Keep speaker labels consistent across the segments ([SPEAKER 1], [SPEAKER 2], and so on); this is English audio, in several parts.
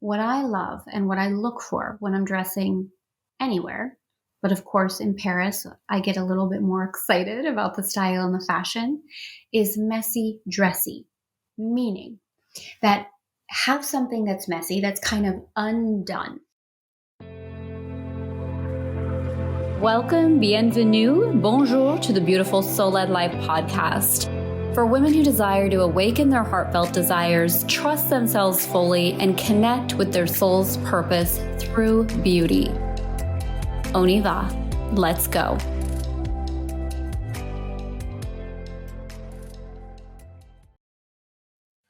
[SPEAKER 1] what I love and what I look for when I'm dressing anywhere, but of course in Paris, I get a little bit more excited about the style and the fashion, is messy dressy, meaning that have something that's messy, that's kind of undone. Welcome, bienvenue, bonjour to the Beautiful Soul-Led Life podcast. For women who desire to awaken their heartfelt desires, trust themselves fully, and connect with their soul's purpose through beauty. On y va. Let's go.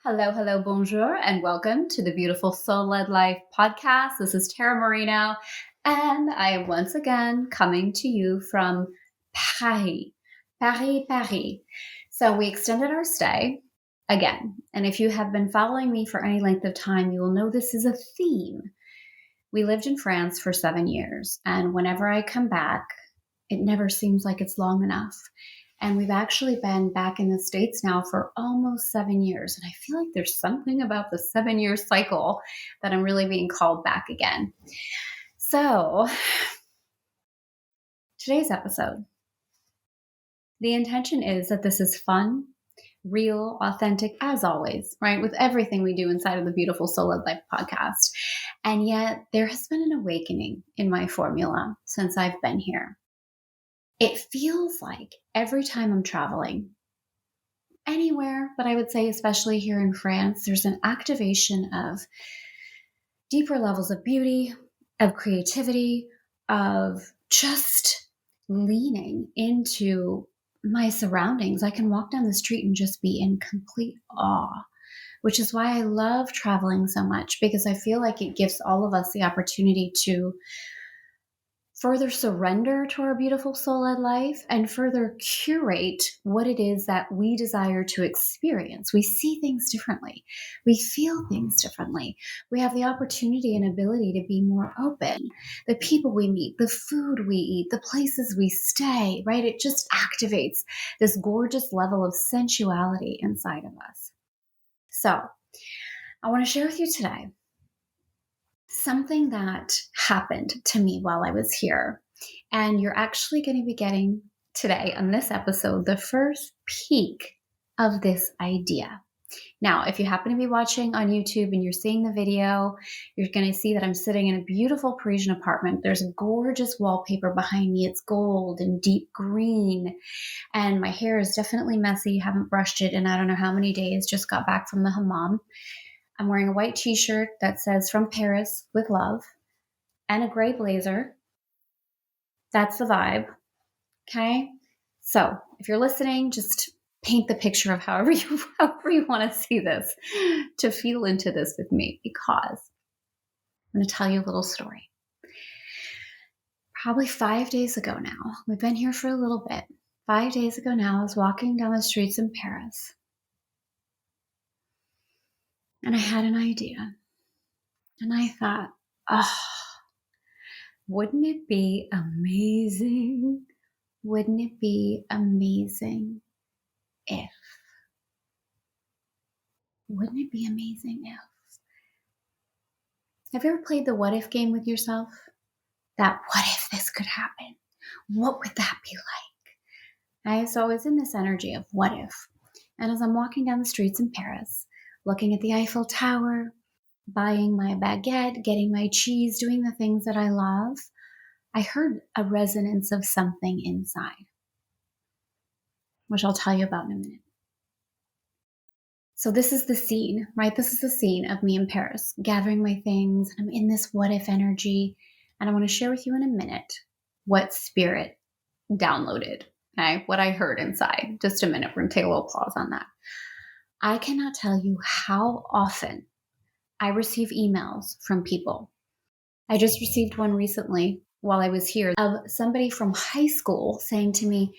[SPEAKER 1] Hello, bonjour, and welcome to the Beautiful Soul-Led Life podcast. This is Tara Marino, and I am once again coming to you from Paris. So we extended our stay again. And if you have been following me for any length of time, you will know this is a theme. We lived in France for 7 years. And whenever I come back, it never seems like it's long enough. And we've actually been back in the States now for almost 7 years. And I feel like there's something about the 7-year cycle that I'm really being called back again. So today's episode, the intention is that this is fun, real, authentic, as always, right? With everything we do inside of the Beautiful Soul-Led Life podcast. And yet there has been an awakening in my formula since I've been here. It feels like every time I'm traveling anywhere, but I would say especially here in France, there's an activation of deeper levels of beauty, of creativity, of just leaning into my surroundings. I can walk down the street and just be in complete awe, which is why I love traveling so much, because I feel like it gives all of us the opportunity to further surrender to our beautiful soul-led life and further curate what it is that we desire to experience. We see things differently. We feel things differently. We have the opportunity and ability to be more open. The people we meet, the food we eat, the places we stay, right? It just activates this gorgeous level of sensuality inside of us. So I want to share with you today something that happened to me while I was here. And you're actually going to be getting today on this episode the first peek of this idea. Now, if you happen to be watching on YouTube and you're seeing the video, you're going to see that I'm sitting in a beautiful Parisian apartment. There's a gorgeous wallpaper behind me. It's gold and deep green. And my hair is definitely messy. Haven't brushed it in I don't know how many days. Just got back from the hammam. I'm wearing a white t-shirt that says "From Paris with Love" and a gray blazer. That's the vibe. Okay. So if you're listening, just paint the picture of however you want to see this, to feel into this with me, because I'm going to tell you a little story. Probably 5 days ago now, we've been here for a little bit. 5 days ago now, I was walking down the streets in Paris. And I had an idea. And I thought, wouldn't it be amazing? Wouldn't it be amazing if? Wouldn't it be amazing if? Have you ever played the what if game with yourself? That what if this could happen? What would that be like? So I was in this energy of what if. And as I'm walking down the streets in Paris, looking at the Eiffel Tower, buying my baguette, getting my cheese, doing the things that I love, I heard a resonance of something inside, which I'll tell you about in a minute. So this is the scene, right? This is the scene of me in Paris, gathering my things. I'm in this what if energy. And I want to share with you in a minute what spirit downloaded, okay? What I heard inside. Just a minute. We're going to take a little pause on that. I cannot tell you how often I receive emails from people. I just received one recently while I was here of somebody from high school saying to me,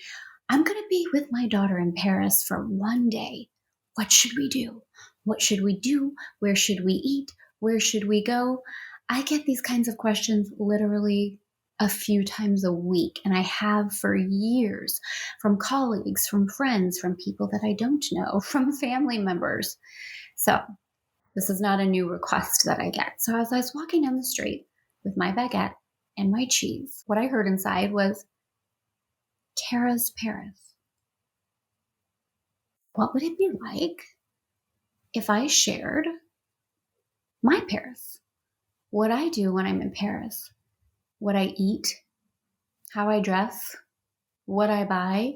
[SPEAKER 1] "I'm going to be with my daughter in Paris for one day. What should we do? What should we do? Where should we eat? Where should we go?" I get these kinds of questions literally a few times a week, and I have for years, from colleagues, from friends, from people that I don't know, from family members. So This is not a new request that I get. So as I was walking down the street with my baguette and my cheese, what I heard inside was Tara's Paris. What would it be like if I shared my Paris? What I do when I'm in Paris, what I eat, how I dress, what I buy,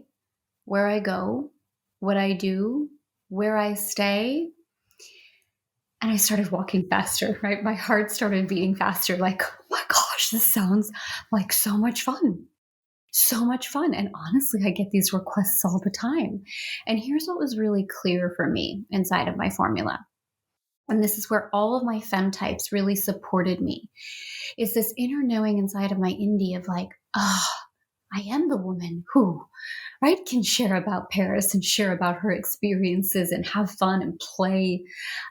[SPEAKER 1] where I go, what I do, where I stay. And I started walking faster, right? My heart started beating faster, like, oh my gosh, this sounds like so much fun. So much fun. And honestly, I get these requests all the time. And here's what was really clear for me inside of my formula. And this is where all of my FemmeTypes really supported me, is this inner knowing inside of my indie of like, I am the woman who, right, can share about Paris and share about her experiences and have fun and play.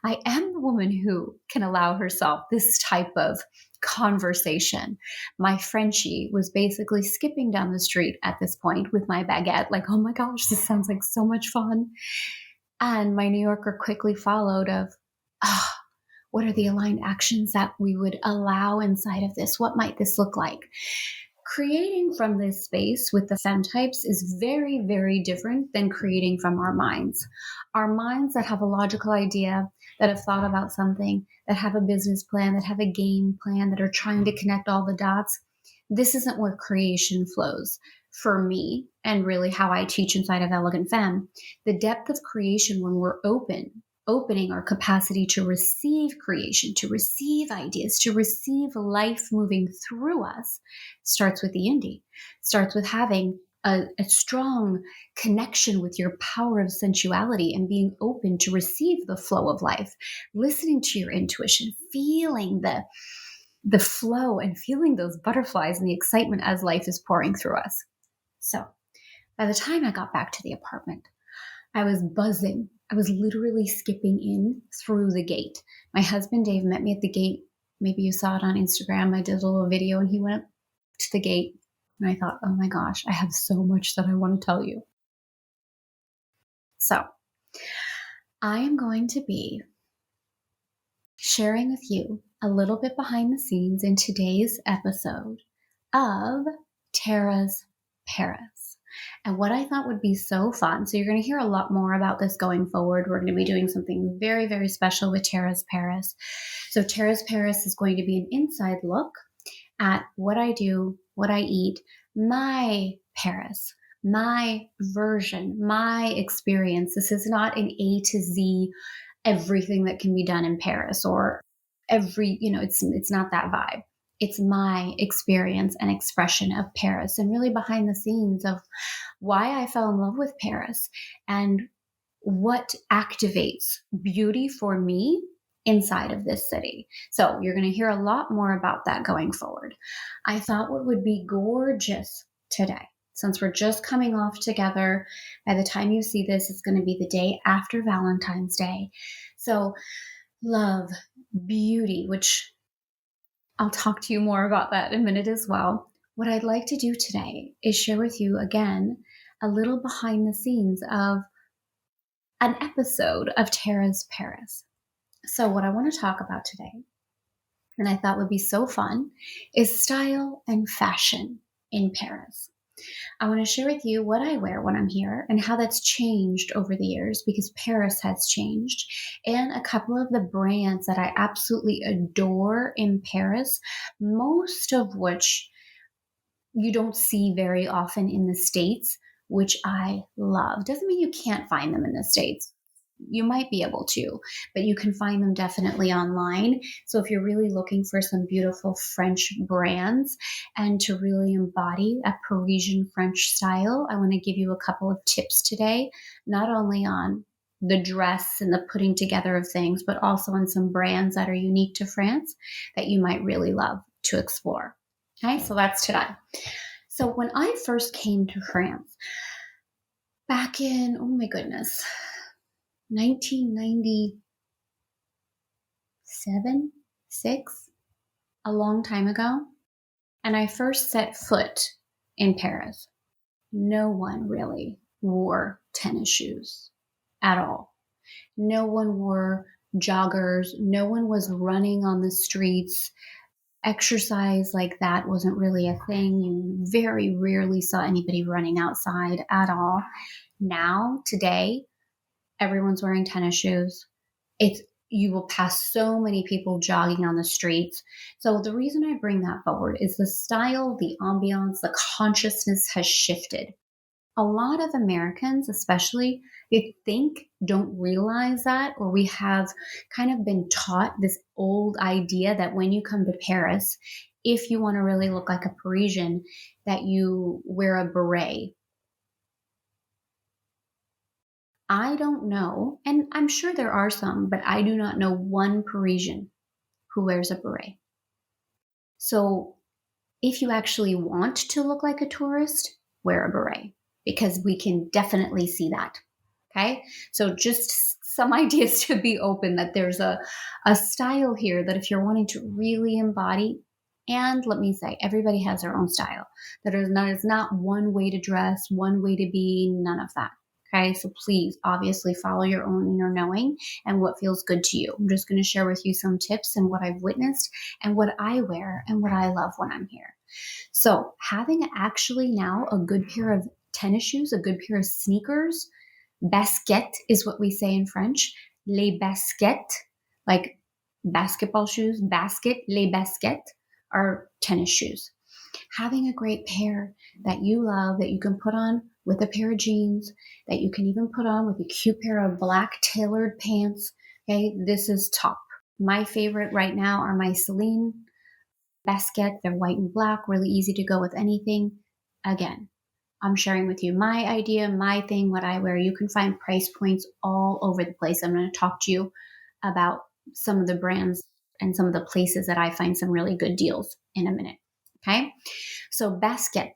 [SPEAKER 1] I am the woman who can allow herself this type of conversation. My Frenchie was basically skipping down the street at this point with my baguette, like, oh my gosh, this sounds like so much fun. And my New Yorker quickly followed of, what are the aligned actions that we would allow inside of this? What might this look like? Creating from this space with the FemmeTypes is very, very different than creating from our minds. Our minds that have a logical idea, that have thought about something, that have a business plan, that have a game plan, that are trying to connect all the dots. This isn't where creation flows for me, and really how I teach inside of Elegant Femme. The depth of creation when we're opening our capacity to receive creation, to receive ideas, to receive life moving through us, starts with the indie, starts with having a strong connection with your power of sensuality and being open to receive the flow of life, listening to your intuition, feeling the flow and feeling those butterflies and the excitement as life is pouring through us. So by the time I got back to the apartment, I was buzzing. I was literally skipping in through the gate. My husband, Dave, met me at the gate. Maybe you saw it on Instagram. I did a little video and he went up to the gate. And I thought, oh my gosh, I have so much that I want to tell you. So I am going to be sharing with you a little bit behind the scenes in today's episode of Tara's Paris. And what I thought would be so fun, so you're going to hear a lot more about this going forward. We're going to be doing something very, very special with Tara's Paris. So Tara's Paris is going to be an inside look at what I do, what I eat, my Paris, my version, my experience. This is not an A to Z, everything that can be done in Paris or it's not that vibe. It's my experience and expression of Paris and really behind the scenes of why I fell in love with Paris and what activates beauty for me inside of this city. So you're going to hear a lot more about that going forward. I thought what would be gorgeous today, since we're just coming off together, by the time you see this, it's going to be the day after Valentine's Day. So love, beauty, which I'll talk to you more about that in a minute as well. What I'd like to do today is share with you again a little behind the scenes of an episode of Tara's Paris. So what I want to talk about today, and I thought would be so fun, is style and fashion in Paris. I want to share with you what I wear when I'm here and how that's changed over the years because Paris has changed, and a couple of the brands that I absolutely adore in Paris, most of which you don't see very often in the States, which I love. Doesn't mean you can't find them in the States. You might be able to, but you can find them definitely online. So if you're really looking for some beautiful French brands and to really embody a Parisian French style, I want to give you a couple of tips today, not only on the dress and the putting together of things, but also on some brands that are unique to France that you might really love to explore. Okay, so that's today. So when I first came to France back in, 1997, 6, a long time ago, and I first set foot in Paris, no one really wore tennis shoes at all. No one wore joggers. No one was running on the streets. Exercise like that wasn't really a thing. You very rarely saw anybody running outside at all. Now, today, everyone's wearing tennis shoes. You will pass so many people jogging on the streets. So the reason I bring that forward is the style, the ambiance, the consciousness has shifted. A lot of Americans, especially, don't realize that, or we have kind of been taught this old idea that when you come to Paris, if you want to really look like a Parisian, that you wear a beret. I don't know, and I'm sure there are some, but I do not know one Parisian who wears a beret. So if you actually want to look like a tourist, wear a beret, because we can definitely see that. Okay. So just some ideas to be open that there's a style here that if you're wanting to really embody, and let me say, everybody has their own style. There's not one way to dress, one way to be, none of that. Okay. So please obviously follow your own inner knowing and what feels good to you. I'm just going to share with you some tips and what I've witnessed and what I wear and what I love when I'm here. So having actually now a good pair of tennis shoes, a good pair of sneakers, basket is what we say in French. Les baskets, like basketball shoes, basket, les baskets are tennis shoes. Having a great pair that you love, that you can put on with a pair of jeans, that you can even put on with a cute pair of black tailored pants. Okay, this is top. My favorite right now are my Celine basket. They're white and black, really easy to go with anything. Again, I'm sharing with you my idea, my thing, what I wear. You can find price points all over the place. I'm going to talk to you about some of the brands and some of the places that I find some really good deals in a minute. Okay. So basket,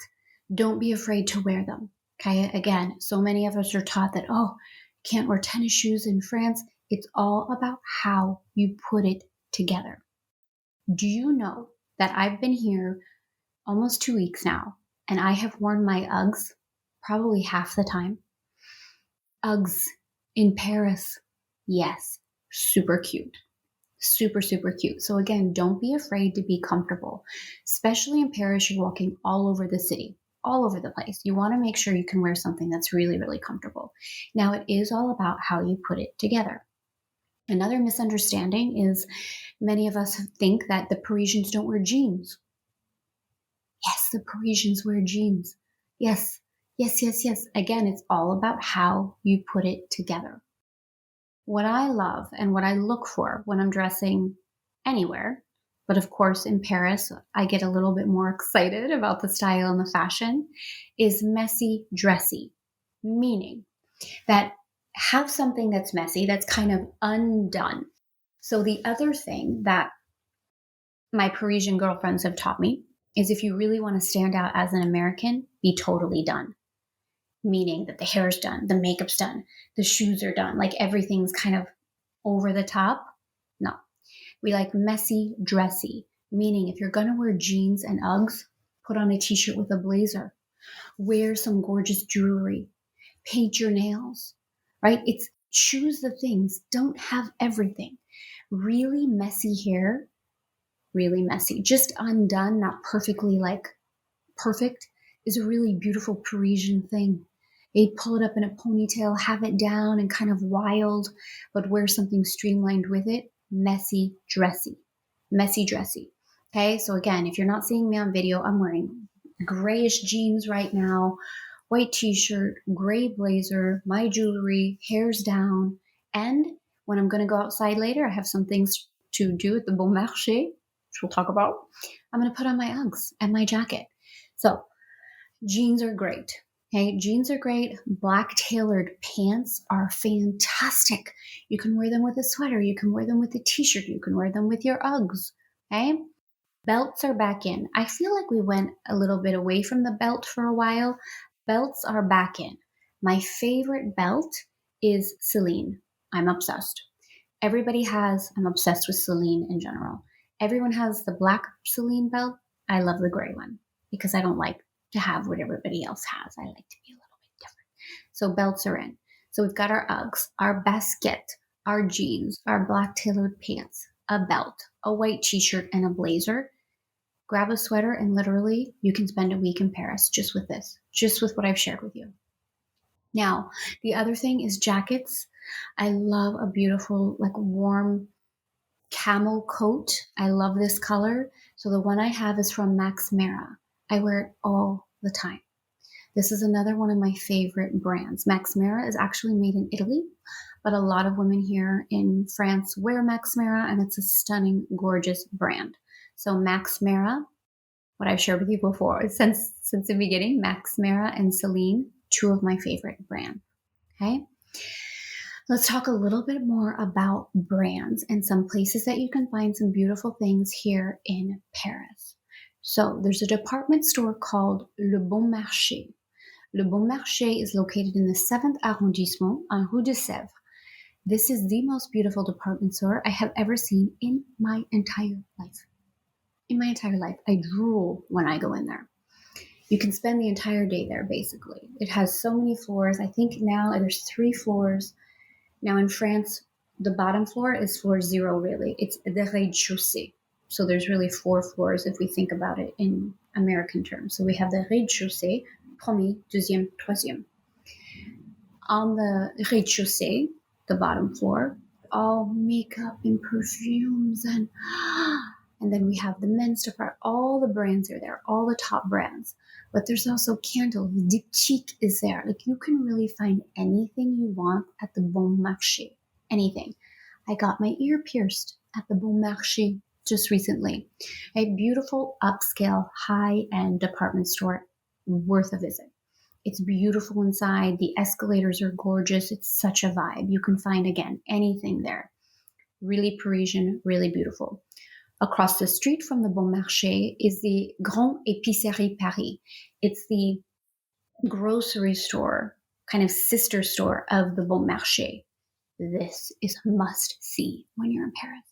[SPEAKER 1] don't be afraid to wear them. Okay. Again, so many of us are taught that, oh, can't wear tennis shoes in France. It's all about how you put it together. Do you know that I've been here almost 2 weeks now, and I have worn my Uggs probably half the time? Uggs in Paris. Yes, super cute. Super, super cute. So again, don't be afraid to be comfortable. Especially in Paris, you're walking all over the city, all over the place. You want to make sure you can wear something that's really, really comfortable. Now, it is all about how you put it together. Another misunderstanding is many of us think that the Parisians don't wear jeans. Yes, the Parisians wear jeans. Yes, yes, yes, yes. Again, it's all about how you put it together. What I love and what I look for when I'm dressing anywhere, but of course in Paris, I get a little bit more excited about the style and the fashion, is messy, dressy. Meaning that have something that's messy, that's kind of undone. So the other thing that my Parisian girlfriends have taught me is if you really want to stand out as an American, be totally done. Meaning that the hair's done, the makeup's done, the shoes are done, like everything's kind of over the top. No, we like messy, dressy. Meaning if you're going to wear jeans and Uggs, put on a t-shirt with a blazer, wear some gorgeous jewelry, paint your nails, right? It's choose the things. Don't have everything. Really messy hair, really messy. Just undone, not perfectly like perfect, is a really beautiful Parisian thing. They pull it up in a ponytail, have it down and kind of wild, but wear something streamlined with it. Messy, dressy. Messy, dressy. Okay, so again, if you're not seeing me on video, I'm wearing grayish jeans right now, white t-shirt, gray blazer, my jewelry, hair's down. And when I'm going to go outside later, I have some things to do at the Bon Marché, which we'll talk about. I'm going to put on my Uggs and my jacket. So jeans are great. Okay, jeans are great. Black tailored pants are fantastic. You can wear them with a sweater. You can wear them with a t-shirt. You can wear them with your Uggs. Okay, belts are back in. I feel like we went a little bit away from the belt for a while. Belts are back in. My favorite belt is Celine. I'm obsessed. I'm obsessed with Celine in general. Everyone has the black Celine belt. I love the gray one because I don't like to have what everybody else has. I like to be a little bit different. So belts are in. So we've got our Uggs, our basket, our jeans, our black tailored pants, a belt, a white t-shirt, and a blazer. Grab a sweater and literally you can spend a week in Paris just with this, just with what I've shared with you. Now, the other thing is jackets. I love a beautiful, like warm camel coat. I love this color. So the one I have is from Max Mara. I wear it all the time. This is another one of my favorite brands. Max Mara is actually made in Italy, but a lot of women here in France wear Max Mara, and it's a stunning, gorgeous brand. So Max Mara, what I've shared with you before, since the beginning, Max Mara and Celine, two of my favorite brands. Okay. Let's talk a little bit more about brands and some places that you can find some beautiful things here in Paris. So there's a department store called Le Bon Marché. Le Bon Marché is located in the 7th arrondissement on Rue de Sèvres. This is the most beautiful department store I have ever seen in my entire life. In my entire life, I drool when I go in there. You can spend the entire day there, basically. It has so many floors. I think now there's 3 floors. Now in France, the bottom floor is floor 0, really. It's the rez-de-chaussée. So there's really 4 floors if we think about it in American terms. So we have the rez-de-chaussée, premier, deuxième, troisième. On the rez-de-chaussée, the bottom floor, all makeup and perfumes and then we have the men's department. All the brands are there, all the top brands. But there's also candles. Diptyque is there. Like you can really find anything you want at the Bon Marché. Anything. I got my ear pierced at the Bon Marché just recently. A beautiful upscale high-end department store worth a visit. It's beautiful inside. The escalators are gorgeous. It's such a vibe. You can find, again, anything there. Really Parisian, really beautiful. Across the street from the Bon Marché is the Grande Épicerie Paris. It's the grocery store, kind of sister store of the Bon Marché. This is a must-see when you're in Paris.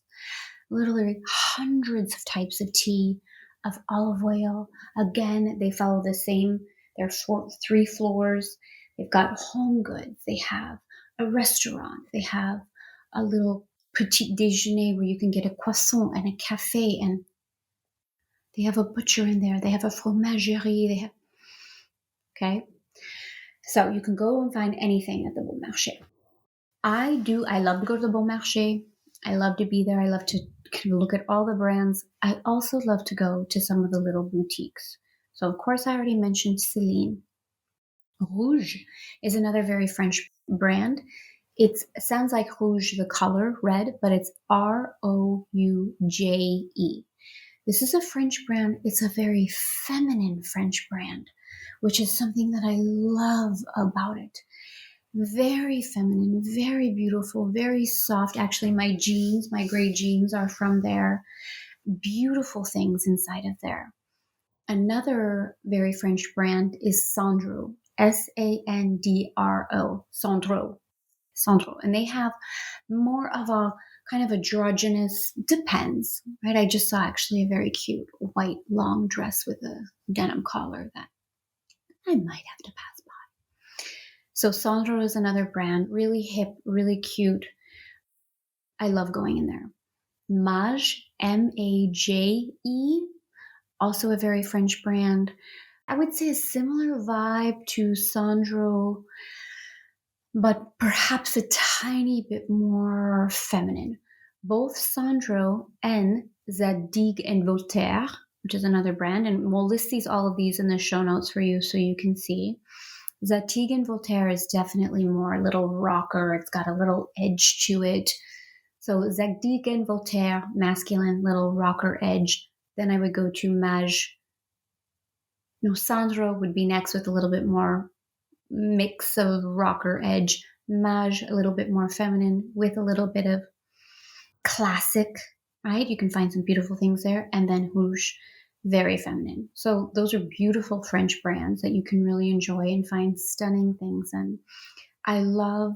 [SPEAKER 1] Literally hundreds of types of tea, of olive oil. Again, they follow the same. There are 3 floors. They've got home goods. They have a restaurant. They have a little petit déjeuner where you can get a croissant and a cafe, and they have a butcher in there. They have a fromagerie. Okay. So you can go and find anything at the Bon Marché. I love to go to the Bon Marché. I love to be there. I love to kind of look at all the brands. I also love to go to some of the little boutiques. So of course I already mentioned Celine. Rouge is another very French brand. It sounds like rouge, the color, red, but it's Rouje. This is a French brand. It's a very feminine French brand, which is something that I love about it. Very feminine, very beautiful, very soft. Actually, my gray jeans are from there. Beautiful things inside of there. Another very French brand is Sandro, Sandro, Sandro. And they have more of a kind of androgynous, depends, right? I just saw actually a very cute white long dress with a denim collar that I might have to pass by. So Sandro is another brand, really hip, really cute. I love going in there. Maje, Maje, also a very French brand. I would say a similar vibe to Sandro, but perhaps a tiny bit more feminine. Both Sandro and Zadig and Voltaire, which is another brand, and we'll list all of these in the show notes for you so you can see. Zadig and Voltaire is definitely more a little rocker. It's got a little edge to it. So Zadig and Voltaire, masculine, little rocker edge. Then I would go to Maje. No, Sandro would be next with a little bit more mix of rocker edge. Maje, a little bit more feminine with a little bit of classic, right? You can find some beautiful things there. And then Rouge, very feminine. So those are beautiful French brands that you can really enjoy and find stunning things in. I love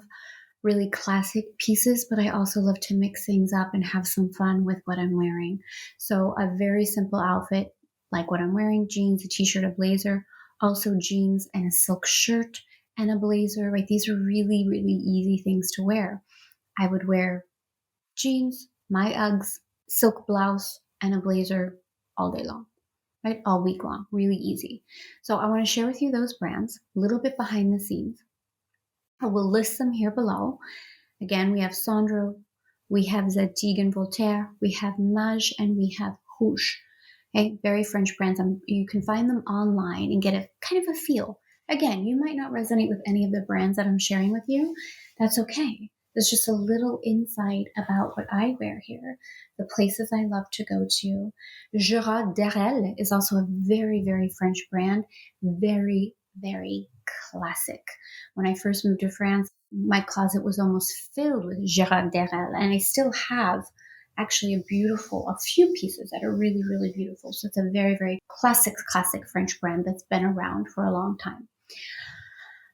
[SPEAKER 1] really classic pieces, but I also love to mix things up and have some fun with what I'm wearing. So a very simple outfit, like what I'm wearing, jeans, a t-shirt, a blazer, also jeans and a silk shirt and a blazer, right? These are really, really easy things to wear. I would wear jeans, my Uggs, silk blouse, and a blazer all day long, right? All week long, really easy. So I want to share with you those brands, a little bit behind the scenes. I will list them here below. Again, we have Sandro, we have Zadig and Voltaire, we have Mage, and we have Rouge. Okay, very French brands. You can find them online and get a kind of a feel. Again, you might not resonate with any of the brands that I'm sharing with you. That's okay. There's just a little insight about what I wear here, the places I love to go to. Gerard Derel is also a very, very French brand, very, very classic. When I first moved to France, my closet was almost filled with Gerard Derel, and I still have actually a few pieces that are really, really beautiful. So it's a very, very classic French brand that's been around for a long time.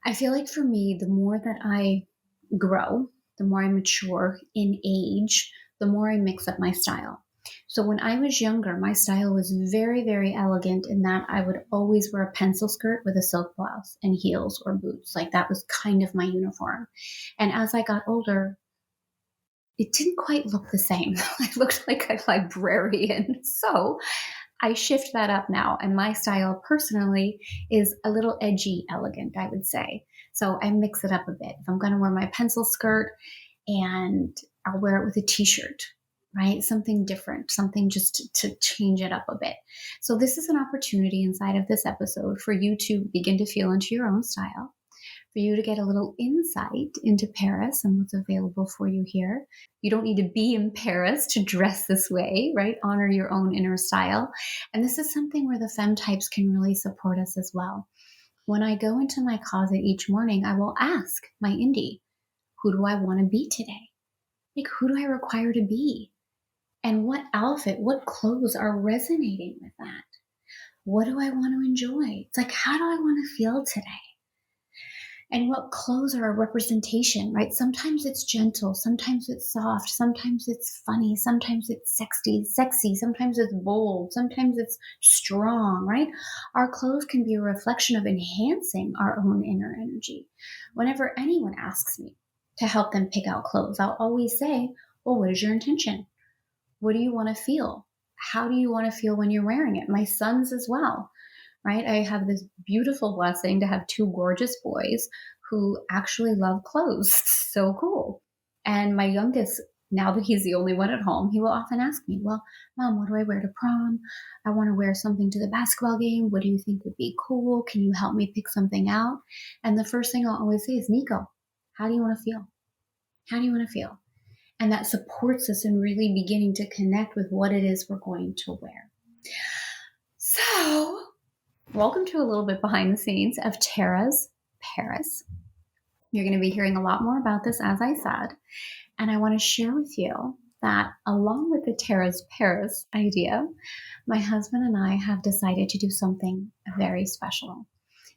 [SPEAKER 1] I feel like for me, the more that I grow, the more I mature in age, the more I mix up my style. So when I was younger, my style was very, very elegant in that I would always wear a pencil skirt with a silk blouse and heels or boots. Like that was kind of my uniform. And as I got older, it didn't quite look the same. I looked like a librarian. So I shift that up now. And my style personally is a little edgy, elegant, I would say. So I mix it up a bit. If I'm going to wear my pencil skirt, and I'll wear it with a t-shirt, right? Something different, something just to change it up a bit. So this is an opportunity inside of this episode for you to begin to feel into your own style, for you to get a little insight into Paris and what's available for you here. You don't need to be in Paris to dress this way, right? Honor your own inner style. And this is something where the FemmeTypes can really support us as well. When I go into my closet each morning, I will ask my indie, who do I want to be today? Like, who do I require to be? And what outfit, what clothes are resonating with that? What do I want to enjoy? It's like, how do I want to feel today? And what clothes are a representation, right? Sometimes it's gentle, sometimes it's soft, sometimes it's funny, sometimes it's sexy, sometimes it's bold, sometimes it's strong, right? Our clothes can be a reflection of enhancing our own inner energy. Whenever anyone asks me to help them pick out clothes, I'll always say, well, what is your intention? What do you want to feel? How do you want to feel when you're wearing it? My sons as well. Right? I have this beautiful blessing to have two gorgeous boys who actually love clothes. So cool. And my youngest, now that he's the only one at home, he will often ask me, well, Mom, what do I wear to prom? I want to wear something to the basketball game. What do you think would be cool? Can you help me pick something out? And the first thing I'll always say is, Nico, how do you want to feel? How do you want to feel? And that supports us in really beginning to connect with what it is we're going to wear. So, welcome to a little bit behind the scenes of Tara's Paris. You're going to be hearing a lot more about this, as I said. And I want to share with you that along with the Tara's Paris idea, my husband and I have decided to do something very special.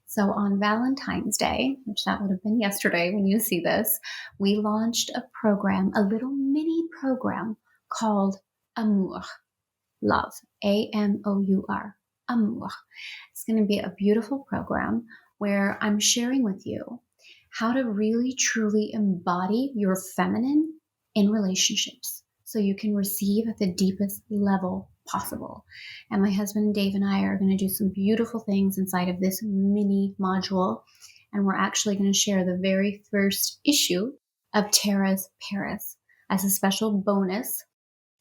[SPEAKER 1] So on Valentine's Day, which that would have been yesterday when you see this, we launched a program, a little mini program called Amour, love, Amour, Amour. It's going to be a beautiful program where I'm sharing with you how to really truly embody your feminine in relationships so you can receive at the deepest level possible. And my husband Dave and I are going to do some beautiful things inside of this mini module. And we're actually going to share the very first issue of Tara's Paris as a special bonus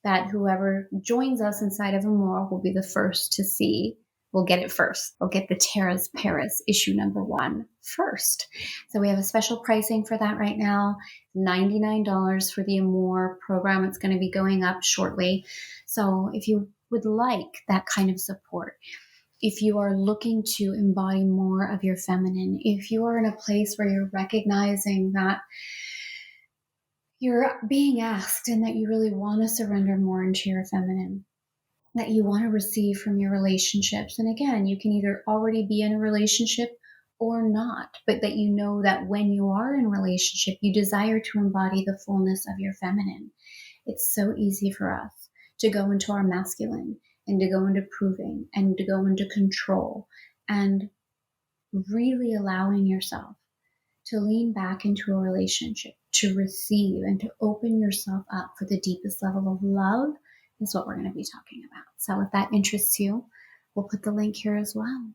[SPEAKER 1] that whoever joins us inside of Amour will be the first to see. We'll get it first. We'll get the Tara's Paris issue number 1 first. So we have a special pricing for that right now, $99 for the Amour program. It's going to be going up shortly. So if you would like that kind of support, if you are looking to embody more of your feminine, if you are in a place where you're recognizing that you're being asked and that you really want to surrender more into your feminine, that you want to receive from your relationships. And again, you can either already be in a relationship or not, but that you know that when you are in a relationship, you desire to embody the fullness of your feminine. It's so easy for us to go into our masculine and to go into proving and to go into control and really allowing yourself to lean back into a relationship, to receive and to open yourself up for the deepest level of love is what we're going to be talking about. So if that interests you, we'll put the link here as well.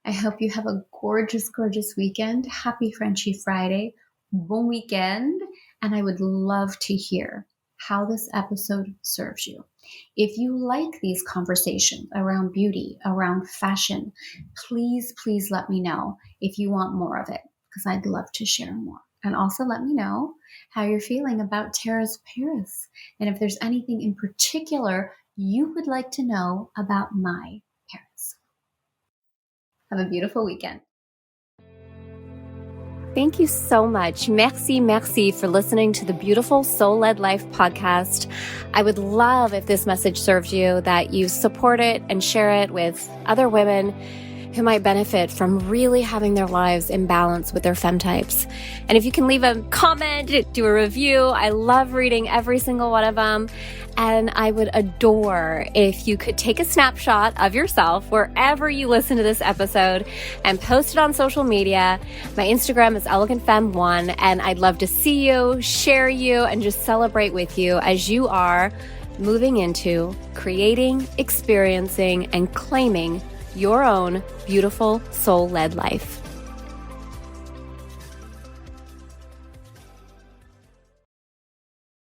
[SPEAKER 1] I hope you have a gorgeous, gorgeous weekend. Happy Frenchy Friday. Bon weekend. And I would love to hear how this episode serves you. If you like these conversations around beauty, around fashion, please, please let me know if you want more of it, because I'd love to share more. And also let me know how you're feeling about Tara's Paris, and if there's anything in particular you would like to know about my Paris. Have a beautiful weekend. Thank you so much. Merci for listening to the Beautiful Soul-Led Life podcast. I would love if this message serves you, that you support it and share it with other women who might benefit from really having their lives in balance with their FemmeTypes. And if you can leave a comment, do a review. I love reading every single one of them. And I would adore if you could take a snapshot of yourself wherever you listen to this episode and post it on social media. My Instagram is elegantfemme1, and I'd love to see you, share you, and just celebrate with you as you are moving into creating, experiencing, and claiming your own beautiful soul-led life.